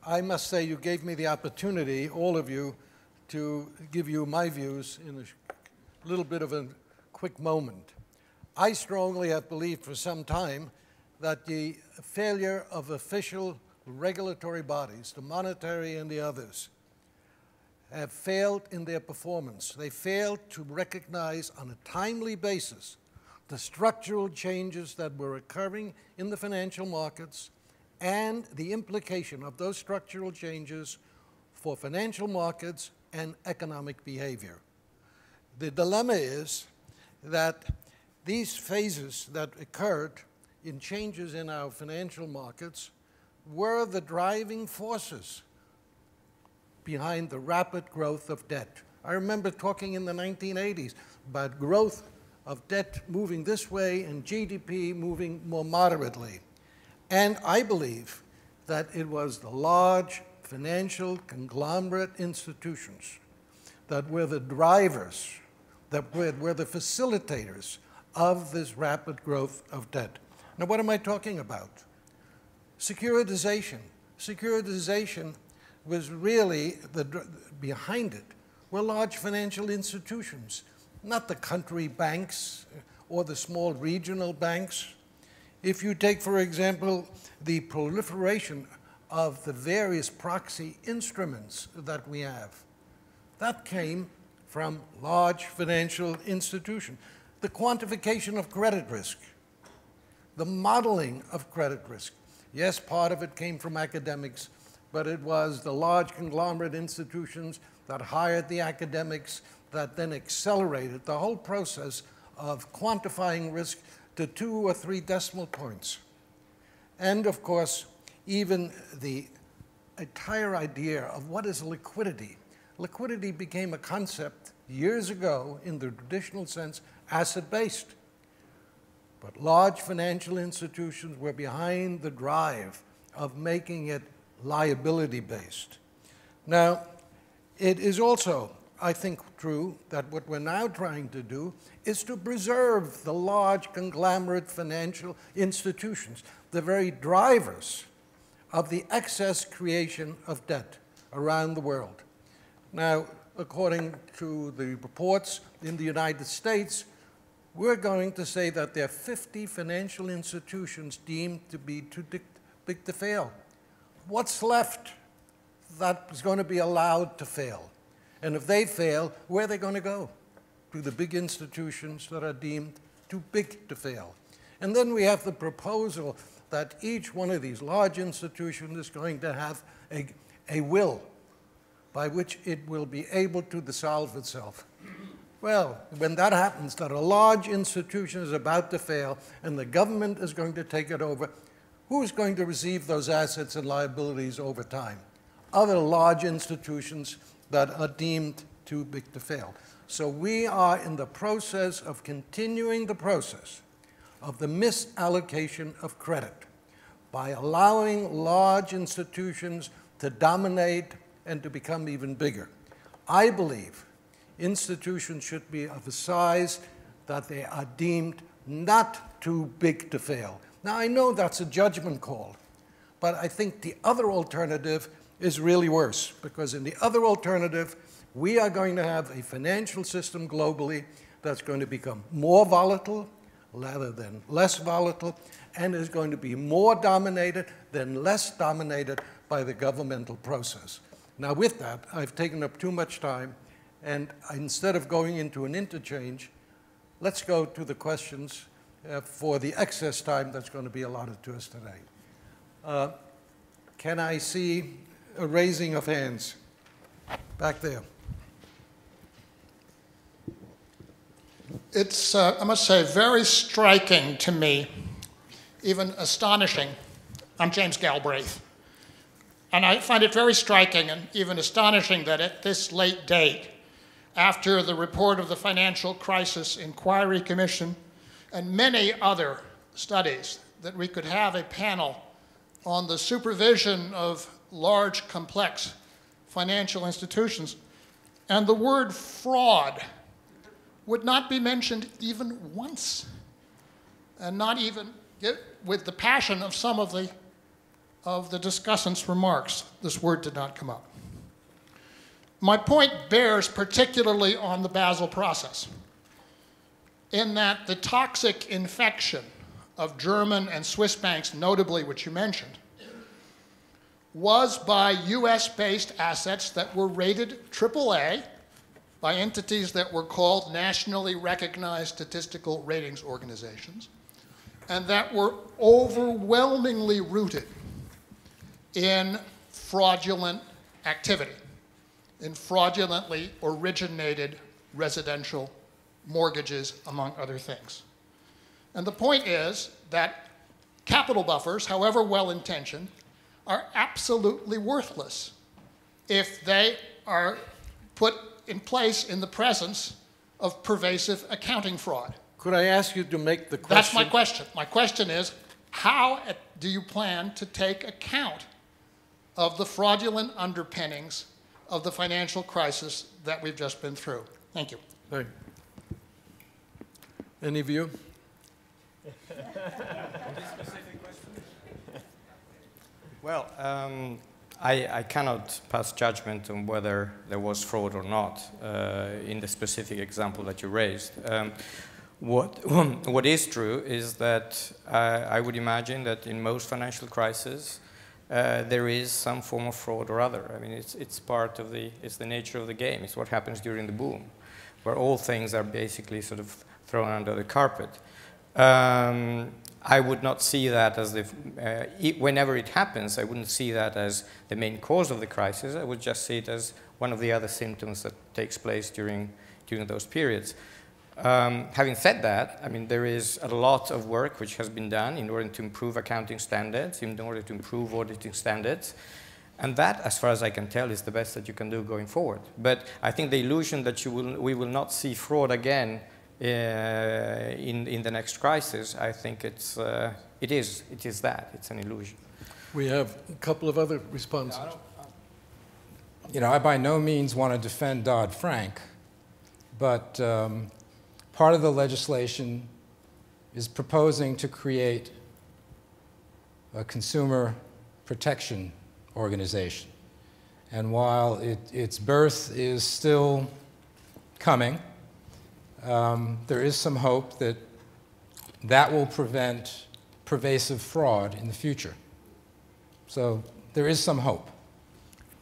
I must say you gave me the opportunity, all of you, to give you my views in a little bit of a quick moment. I strongly have believed for some time that the failure of official regulatory bodies, the monetary and the others, have failed in their performance. They failed to recognize on a timely basis the structural changes that were occurring in the financial markets and the implication of those structural changes for financial markets and economic behavior. The dilemma is that these phases that occurred in changes in our financial markets were the driving forces behind the rapid growth of debt. I remember talking in the 1980s about growth of debt moving this way and GDP moving more moderately. And I believe that it was the large financial conglomerate institutions that were the drivers, that were the facilitators of this rapid growth of debt. Now, what am I talking about? Securitization. Securitization was really, behind it were large financial institutions, not the country banks or the small regional banks. If you take, for example, the proliferation of the various proxy instruments that we have, that came from large financial institutions. The quantification of credit risk, the modeling of credit risk. Yes, part of it came from academics, but it was the large conglomerate institutions that hired the academics that then accelerated the whole process of quantifying risk to 2 or 3 decimal points. And of course, even the entire idea of what is liquidity. Liquidity became a concept years ago in the traditional sense, asset-based. But large financial institutions were behind the drive of making it liability-based. Now, it is also, I think, true that what we're now trying to do is to preserve the large conglomerate financial institutions, the very drivers of the excess creation of debt around the world. Now, according to the reports in the United States, we're going to say that there are 50 financial institutions deemed to be too big to fail. What's left that is going to be allowed to fail? And if they fail, where are they going to go? To the big institutions that are deemed too big to fail. And then we have the proposal that each one of these large institutions is going to have a will by which it will be able to dissolve itself. Well, when that happens, that a large institution is about to fail and the government is going to take it over, who's going to receive those assets and liabilities over time? Other large institutions that are deemed too big to fail. So we are in the process of continuing the process of the misallocation of credit by allowing large institutions to dominate and to become even bigger. I believe institutions should be of a size that they are deemed not too big to fail. Now, I know that's a judgment call, but I think the other alternative is really worse, because in the other alternative, we are going to have a financial system globally that's going to become more volatile rather than less volatile, and is going to be more dominated than less dominated by the governmental process. Now, with that, I've taken up too much time, and instead of going into an interchange, let's go to the questions for the excess time that's going to be allotted to us today. Can I see a raising of hands back there? It's, I must say, very striking to me, even astonishing. I'm James Galbraith. And I find it very striking and even astonishing that at this late date, after the report of the Financial Crisis Inquiry Commission and many other studies, that we could have a panel on the supervision of large, complex financial institutions, and the word fraud would not be mentioned even once, and not even with the passion of some of the of the discussant's remarks, this word did not come up. My point bears particularly on the Basel process, in that the toxic infection of German and Swiss banks, notably, which you mentioned, was by US-based assets that were rated AAA by entities that were called nationally recognized statistical ratings organizations, and that were overwhelmingly rooted in fraudulent activity, in fraudulently originated residential mortgages, among other things. And the point is that capital buffers, however well-intentioned, are absolutely worthless if they are put in place in the presence of pervasive accounting fraud. Could I ask you to make the question? That's my question. My question is, how do you plan to take account of the fraudulent underpinnings of the financial crisis that we've just been through? Thank you. Thank you. Any of you? Well, I cannot pass judgment on whether there was fraud or not in the specific example that you raised. What is true is that I would imagine that in most financial crises there is some form of fraud or other. I mean, it's part of it's the nature of the game. It's what happens during the boom, where all things are basically sort of thrown under the carpet. I would not see that as whenever it happens, I wouldn't see that as the main cause of the crisis. I would just see it as one of the other symptoms that takes place during those periods. Having said that, I mean, there is a lot of work which has been done in order to improve accounting standards, in order to improve auditing standards. And that, as far as I can tell, is the best that you can do going forward. But I think the illusion that we will not see fraud again in the next crisis, I think it is that. It's an illusion. We have a couple of other responses. You know, I by no means want to defend Dodd-Frank, but part of the legislation is proposing to create a consumer protection organization. And while its birth is still coming, there is some hope that that will prevent pervasive fraud in the future. So there is some hope.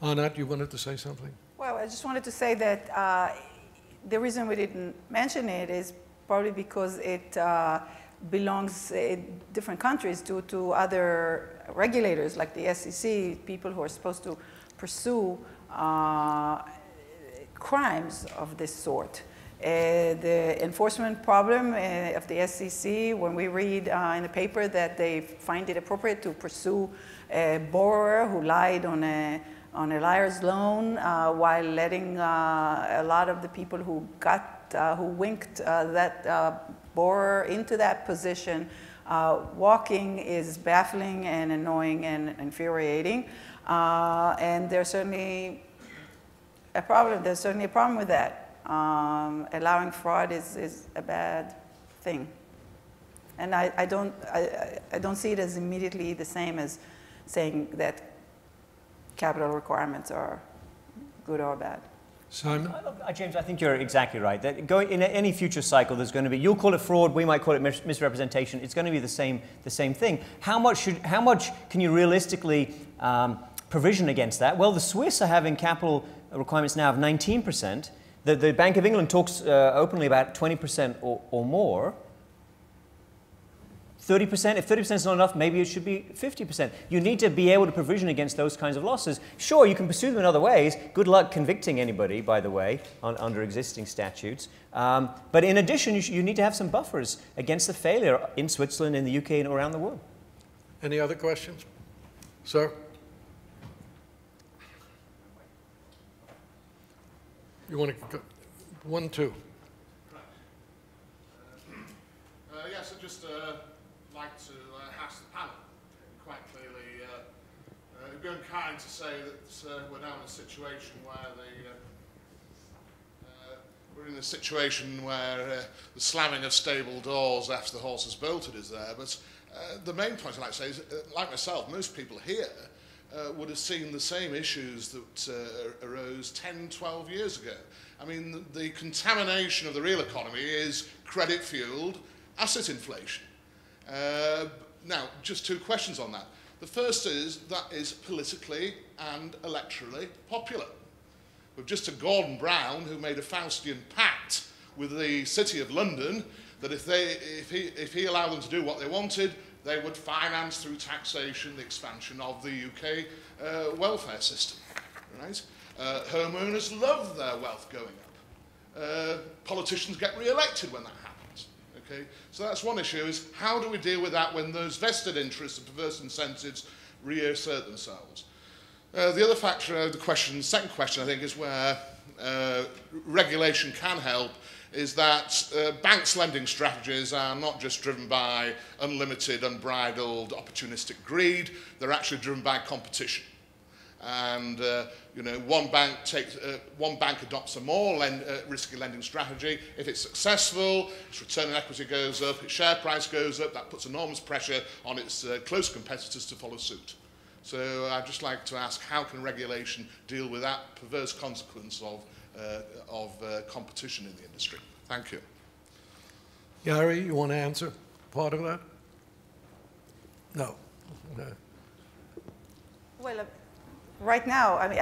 Anat, you wanted to say something? Well, I just wanted to say that the reason we didn't mention it is probably because it belongs in different countries due to other regulators like the SEC, people who are supposed to pursue crimes of this sort. The enforcement problem of the SEC, when we read in the paper that they find it appropriate to pursue a borrower who lied on a liar's loan while letting a lot of the people who winked that borrower into that position walking, is baffling and annoying and infuriating. And there's certainly a problem. There's certainly a problem with that. Allowing fraud is a bad thing. And I don't see it as immediately the same as saying that capital requirements are good or bad. Simon? James, I think you're exactly right. That in any future cycle, there's going to be, you'll call it fraud, we might call it misrepresentation. It's going to be the same thing. How much can you realistically provision against that? Well, the Swiss are having capital requirements now of 19%. The Bank of England talks openly about 20% or more. 30%, if 30% is not enough, maybe it should be 50%. You need to be able to provision against those kinds of losses. Sure, you can pursue them in other ways. Good luck convicting anybody, by the way, under existing statutes. But in addition, you need to have some buffers against the failure in Switzerland, in the UK, and around the world. Any other questions? Sir? You want to go? 1, 2. Yes, I'd just like to ask the panel quite clearly. It'd be unkind to say that we're now in a situation where we're in a situation where the slamming of stable doors after the horse has bolted is there. But The main point I'd like to say is, like myself, most people here would have seen the same issues that arose 10, 12 years ago. I mean, the contamination of the real economy is credit-fueled asset inflation. Now, just two questions on that. The first is, that is politically and electorally popular. We've just had Gordon Brown, who made a Faustian pact with the City of London, that if he allowed them to do what they wanted, they would finance through taxation the expansion of the UK welfare system. Right? Homeowners love their wealth going up. Politicians get re-elected when that happens. Okay? So that's one issue, is how do we deal with that when those vested interests and perverse incentives reassert themselves? The other factor, second question, I think, is where regulation can help, is that banks' lending strategies are not just driven by unlimited, unbridled, opportunistic greed, they're actually driven by competition. And you know, one bank adopts a more risky lending strategy. If it's successful, its return on equity goes up, its share price goes up, that puts enormous pressure on its close competitors to follow suit. So I'd just like to ask, how can regulation deal with that perverse consequence of competition in the industry? Thank you. Garry, you want to answer part of that? No. No. Well, right now, I mean,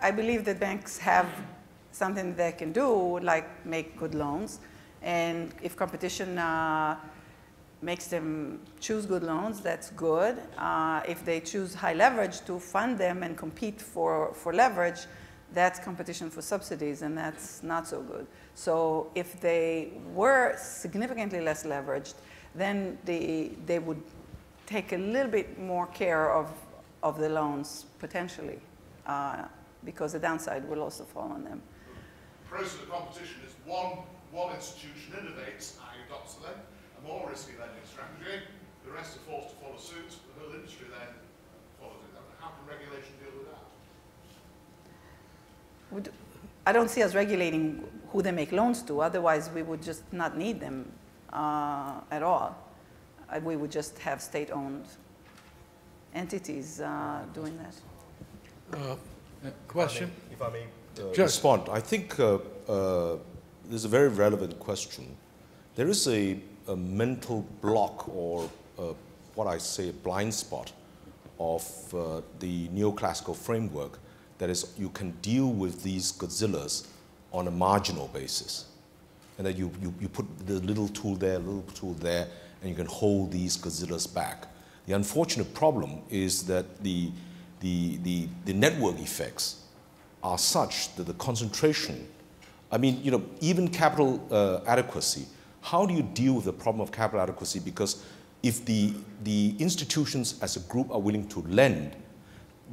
I believe that banks have something they can do, like make good loans. And if competition makes them choose good loans, that's good. If they choose high leverage to fund them and compete for leverage, that's competition for subsidies, and that's not so good. So if they were significantly less leveraged, then they would take a little bit more care of the loans, potentially, because the downside will also fall on them. The process of competition is one institution innovates, adopts then a more risky lending strategy, the rest are forced to follow suit, the whole industry then follows it. How can regulation deal with that? I don't see us regulating who they make loans to, otherwise we would just not need them at all. We would just have state-owned entities doing that. Question? If I may respond, I think this is a very relevant question. There is a mental block, or what I say, a blind spot of the neoclassical framework, that is, you can deal with these Godzillas on a marginal basis. And that you put the little tool there, and you can hold these Godzillas back. The unfortunate problem is that the network effects are such that the concentration, I mean, you know, even capital adequacy, how do you deal with the problem of capital adequacy? Because if the institutions as a group are willing to lend,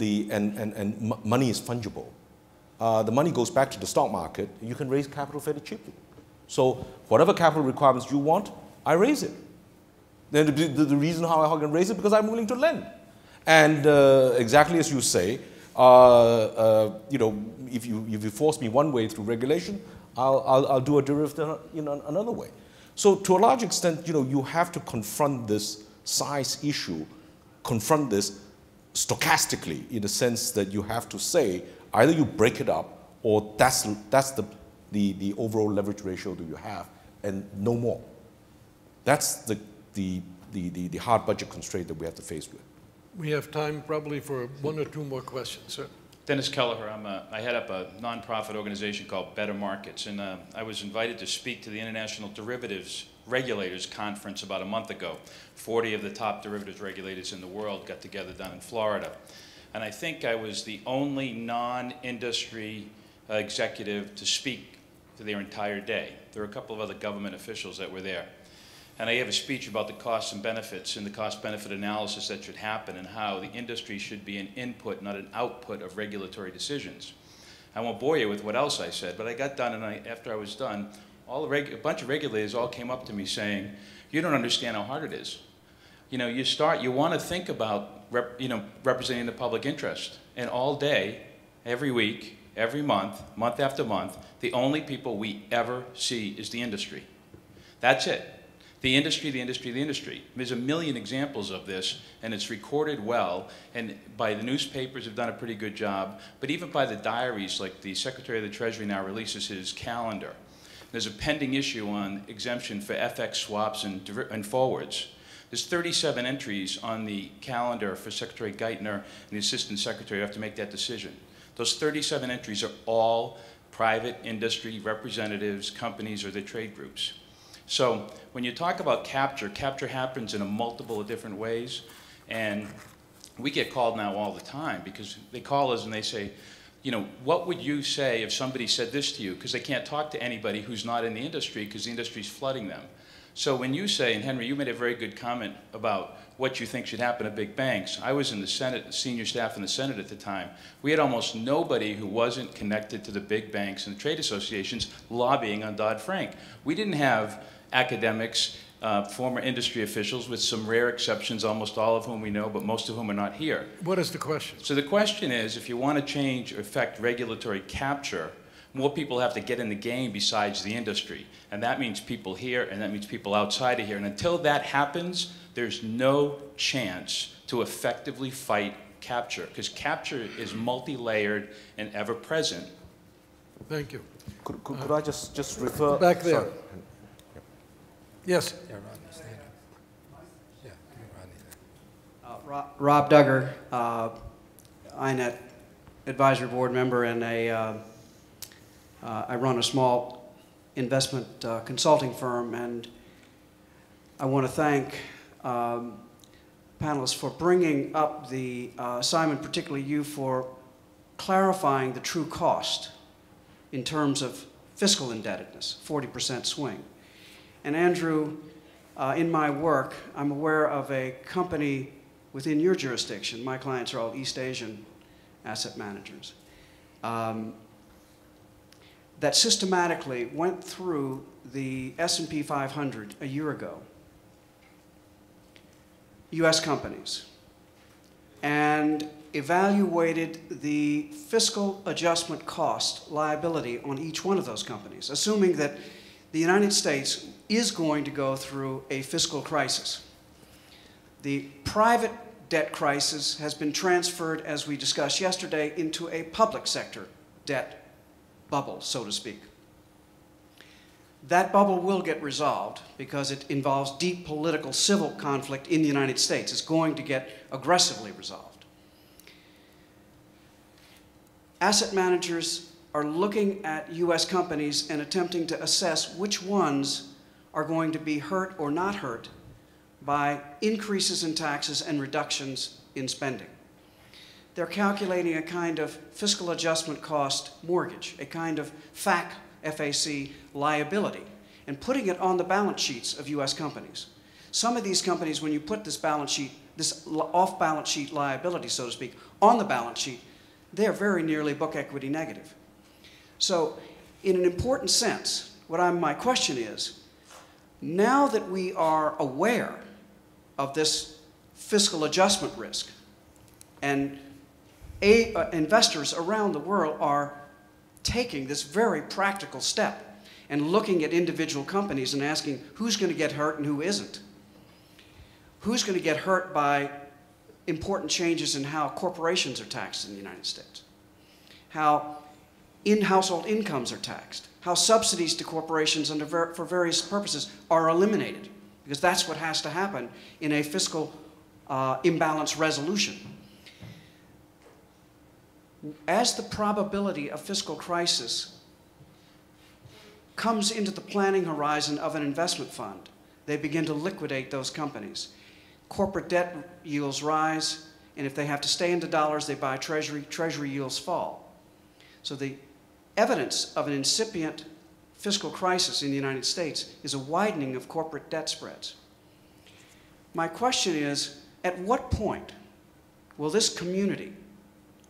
and money is fungible, the money goes back to the stock market, you can raise capital fairly cheaply. So whatever capital requirements you want, I raise it. Then the reason how I can raise it, because I'm willing to lend. And exactly as you say, you know, if you force me one way through regulation, I'll do a derivative in another way. So to a large extent, you know, you have to confront this size issue, confront this stochastically, in the sense that you have to say either you break it up, or that's the overall leverage ratio that you have, and no more. That's the hard budget constraint that we have to face with. We have time probably for one or two more questions, sir. Dennis Kelleher. I head up a nonprofit organization called Better Markets, and I was invited to speak to the International Derivatives Regulators Conference about a month ago. 40 of the top derivatives regulators in the world got together down in Florida. And I think I was the only non-industry executive to speak to their entire day. There were a couple of other government officials that were there. And I gave a speech about the costs and benefits and the cost-benefit analysis that should happen, and how the industry should be an input, not an output of regulatory decisions. I won't bore you with what else I said, but I got done, and after I was done, a bunch of regulators all came up to me saying, "You don't understand how hard it is. You know, you want to think about representing the public interest, and all day, every week, every month, month after month, the only people we ever see is the industry. That's it. The industry, the industry, the industry. There's a million examples of this, and it's recorded well, and by the newspapers have done a pretty good job, but even by the diaries, like the Secretary of the Treasury now releases his calendar. There's a pending issue on exemption for FX swaps and forwards. There's 37 entries on the calendar for Secretary Geithner and the Assistant Secretary who have to make that decision. Those 37 entries are all private industry representatives, companies, or their trade groups. So when you talk about capture, capture happens in a multiple of different ways, and we get called now all the time because they call us and they say, you know, what would you say if somebody said this to you? Because they can't talk to anybody who's not in the industry because the industry's flooding them. So when you say, and Henry, you made a very good comment about what you think should happen at big banks. I was in the Senate, senior staff in the Senate at the time. We had almost nobody who wasn't connected to the big banks and the trade associations lobbying on Dodd-Frank. We didn't have academics, former industry officials, with some rare exceptions, almost all of whom we know, but most of whom are not here. What is the question? So the question is, if you want to change or affect regulatory capture, more people have to get in the game besides the industry. And that means people here, and that means people outside of here. And until that happens, there's no chance to effectively fight capture, because capture is multi-layered and ever-present. Thank you. Could I just refer? Back there. Sorry. Yes. Yeah, Rodney, stand up. Yeah, Rodney. Rob Duggar, INET advisory board member, and I run a small investment consulting firm, and I want to thank panelists for bringing up the, Simon, particularly you, for clarifying the true cost in terms of fiscal indebtedness, 40% swing. And Andrew, in my work, I'm aware of a company within your jurisdiction. My clients are all East Asian asset managers. That systematically went through the S&P 500 a year ago, US companies, and evaluated the fiscal adjustment cost liability on each one of those companies, assuming that the United States is going to go through a fiscal crisis. The private debt crisis has been transferred, as we discussed yesterday, into a public sector debt bubble, so to speak. That bubble will get resolved because it involves deep political civil conflict in the United States. It's going to get aggressively resolved. Asset managers are looking at US companies and attempting to assess which ones are going to be hurt or not hurt by increases in taxes and reductions in spending. They're calculating a kind of fiscal adjustment cost mortgage, a kind of FAC, FAC liability, and putting it on the balance sheets of US companies. Some of these companies, when you put this balance sheet, this off-balance sheet liability, so to speak, on the balance sheet, they're very nearly book equity negative. So in an important sense, my question is, now that we are aware of this fiscal adjustment risk, and investors around the world are taking this very practical step and looking at individual companies and asking who's going to get hurt and who isn't. Who's going to get hurt by important changes in how corporations are taxed in the United States, how household incomes are taxed, how subsidies to corporations for various purposes are eliminated, because that's what has to happen in a fiscal imbalance resolution. As the probability of fiscal crisis comes into the planning horizon of an investment fund, they begin to liquidate those companies. Corporate debt yields rise, and if they have to stay into dollars, they buy treasury. Treasury yields fall. So the evidence of an incipient fiscal crisis in the United States is a widening of corporate debt spreads. My question is, at what point will this community,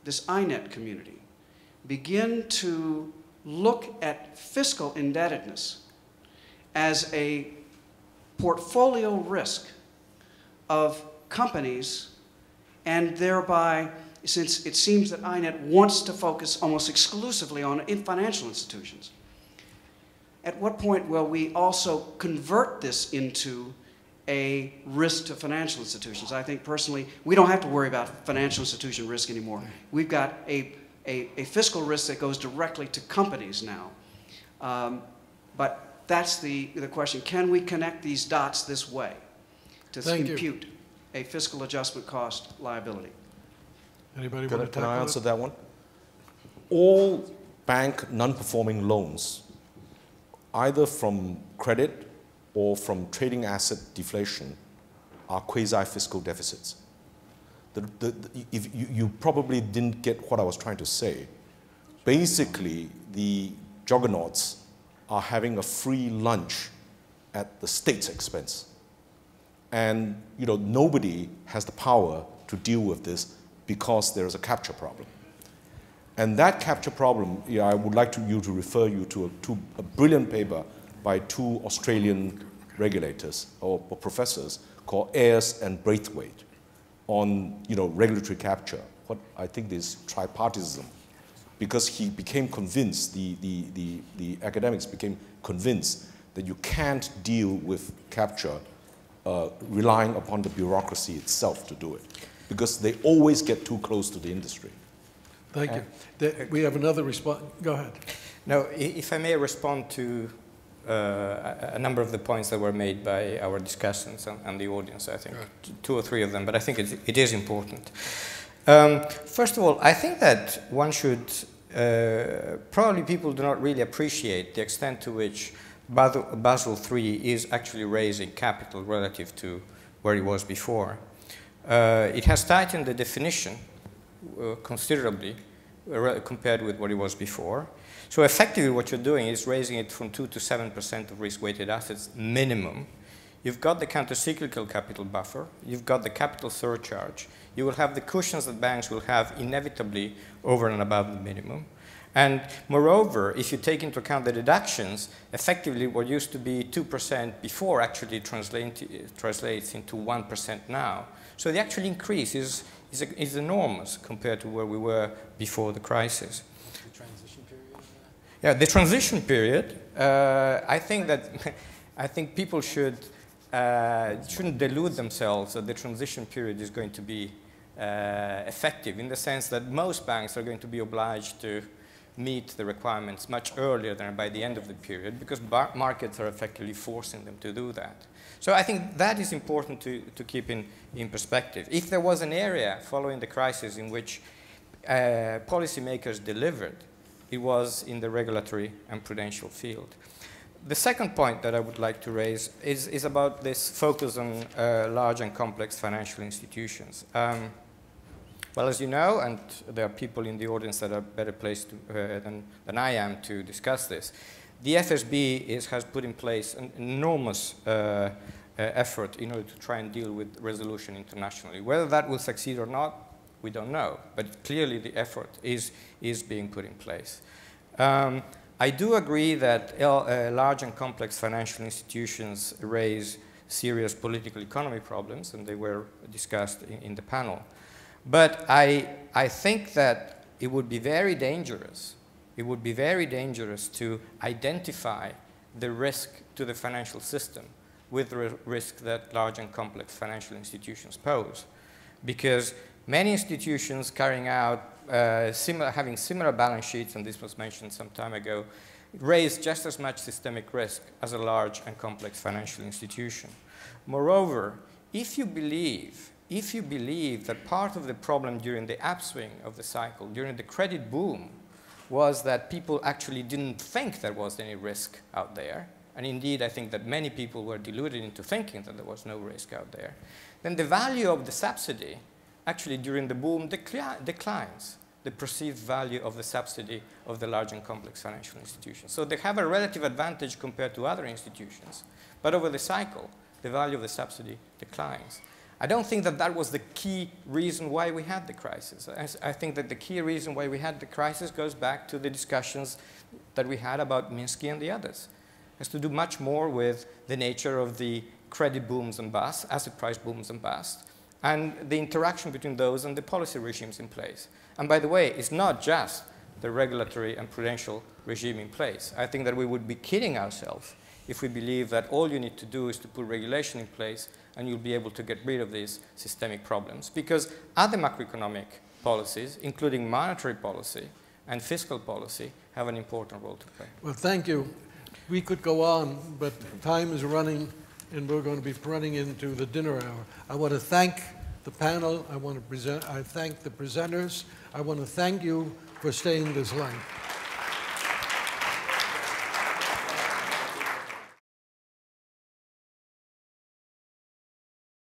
this INET community, begin to look at fiscal indebtedness as a portfolio risk of companies, and thereby, since it seems that INET wants to focus almost exclusively on financial institutions, at what point will we also convert this into a risk to financial institutions? I think personally, we don't have to worry about financial institution risk anymore. We've got a fiscal risk that goes directly to companies now. But that's the question. Can we connect these dots this way to impute a fiscal adjustment cost liability? Anybody want to Can I tackle answer it? that one? All bank non-performing loans, either from credit or from trading asset deflation, are quasi-fiscal deficits. If you probably didn't get what I was trying to say. Basically, the juggernauts are having a free lunch at the state's expense. And nobody has the power to deal with this because there is a capture problem. And that capture problem, I would like you to refer you to a brilliant paper by two Australian regulators or professors called Ayres and Braithwaite on regulatory capture. What I think is tripartism, because he became convinced, the academics became convinced that you can't deal with capture relying upon the bureaucracy itself to do it, because they always get too close to the industry. Thank you. We have another response. Go ahead. Now, if I may respond to a number of the points that were made by our discussants and the audience, I think, two or three of them, but I think it is important. First of all, I think that one should, probably people do not really appreciate the extent to which Basel III is actually raising capital relative to where it was before. It has tightened the definition considerably compared with what it was before. So effectively what you're doing is raising it from 2 to 7% of risk-weighted assets minimum. You've got the countercyclical capital buffer. You've got the capital surcharge. You will have the cushions that banks will have inevitably over and above the minimum. And moreover, if you take into account the deductions, effectively what used to be 2% before actually translates into 1% now. So the actual increase is enormous compared to where we were before the crisis. The transition period? Yeah, the transition period, I think people shouldn't delude themselves that the transition period is going to be effective, in the sense that most banks are going to be obliged to meet the requirements much earlier than by the end of the period, because markets are effectively forcing them to do that. So I think that is important to keep in perspective. If there was an area following the crisis in which policymakers delivered, it was in the regulatory and prudential field. The second point that I would like to raise is about this focus on large and complex financial institutions. Well, as you know, and there are people in the audience that are better placed than I am to discuss this, the FSB has put in place an enormous effort in order to try and deal with resolution internationally. Whether that will succeed or not, we don't know. But clearly the effort is being put in place. I do agree that large and complex financial institutions raise serious political economy problems, and they were discussed in the panel. But I think that it would be very dangerous. It would be very dangerous to identify the risk to the financial system with the risk that large and complex financial institutions pose. Because many institutions carrying out having similar balance sheets, and this was mentioned some time ago, raise just as much systemic risk as a large and complex financial institution. Moreover, if you believe that part of the problem during the upswing of the cycle, during the credit boom, was that people actually didn't think there was any risk out there, and indeed I think that many people were deluded into thinking that there was no risk out there, then the value of the subsidy actually during the boom declines, the perceived value of the subsidy of the large and complex financial institutions. So they have a relative advantage compared to other institutions, but over the cycle, the value of the subsidy declines. I don't think that that was the key reason why we had the crisis. I think that the key reason why we had the crisis goes back to the discussions that we had about Minsky and the others. It has to do much more with the nature of the credit booms and busts, asset price booms and busts, and the interaction between those and the policy regimes in place. And by the way, it's not just the regulatory and prudential regime in place. I think that we would be kidding ourselves if we believe that all you need to do is to put regulation in place and you'll be able to get rid of these systemic problems. Because other macroeconomic policies, including monetary policy and fiscal policy, have an important role to play. Well, thank you. We could go on, but time is running, and we're going to be running into the dinner hour. I want to thank the panel. I thank the presenters. I want to thank you for staying this long.